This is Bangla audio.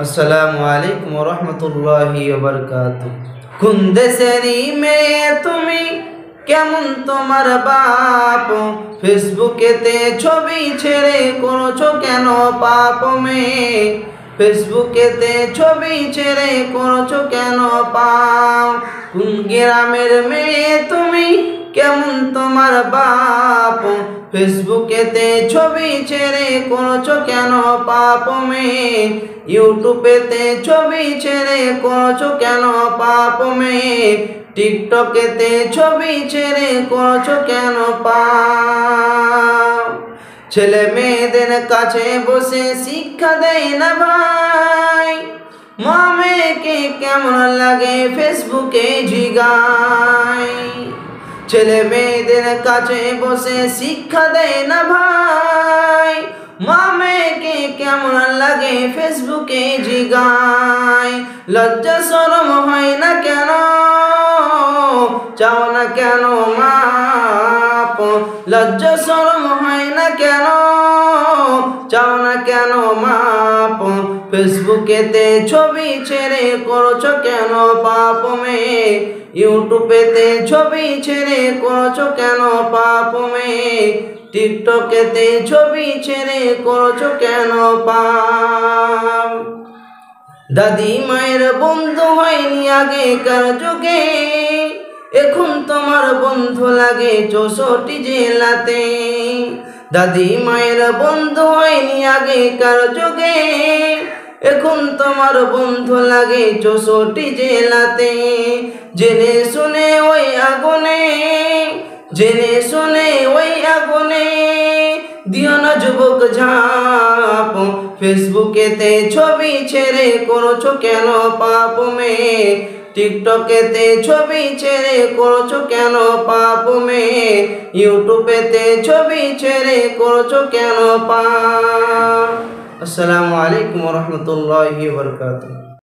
আসসালামু আলাইকুম ওয়া রাহমাতুল্লাহি ওয়া বারাকাতুহু। কোন দেশেরই মেয়ে তুমি, কেমন তোমার বাপ? ফেসবুকেতে ছবি ছেড়ে করছো কেন পাপ মেয়ে? ফেসবুকেতে ছবি ছেড়ে করছো কেন পাপ? কোন গ্রামের মেয়ে তুমি, কেমন তোমার বাপ? ফেসবুকেতে ছবি ছেড়ে করছো কেন পাপ মেয়ে? ইউটিউবেতে ছবি ছেড়ে করছো কেন পাপ মেয়ে? টিকটকেতে ছবি ছেড়ে করছো কেন পাপ? ছেলে মেয়েদের কাছে বসে শিক্ষা দেয় না ভাই, মা মেয়েকে কেমন লাগে ফেসবুকে জিগায়। ছেলে মেয়েদের কাছে বসে শিক্ষা দেয় না ভাই, মা মেয়েকে কেমন লাগে ফেসবুকে জিগায়। লজ্জা শরম হয় না কেন, চাও না কেন মাপ? লজ্জা শরম হয় না কেন, চাও না কেন মাপ? ফেসবুকেতে ছবি ছেড়ে করছো কেন পাপ মেয়ে? ইউটিউবেতে ছবি ছেড়ে করছো কেন পাপ মেয়ে? টিকটকেতে ছবি ছেড়ে করছো কেন পাপ? দাদি মায়ের বন্ধু হয়নি আগেকার যুগে, এখন তোমার বন্ধু লাগে 64 জেলাতে। দাদি মায়ের বন্ধু হয়নি আগেকার যুগে, এখন তোমার বন্ধু লাগে 64 জেলাতে। জেনে শুনে ওই আগুনে, জেনে শুনে ওই আগুনে দিও না যুবক ঝাঁপ। ফেসবুকেতে ছবি ছেড়ে করছো কেন পাপ মেয়ে? টিকটকেতে ছবি ছেড়ে করছো কেন পাপ মেয়ে? ইউটিউবেতে ছবি ছেড়ে করছো কেন পাপ? আসসালামু আলাইকুম ওয়া রাহমাতুল্লাহি ওয়া বারাকাতুহু।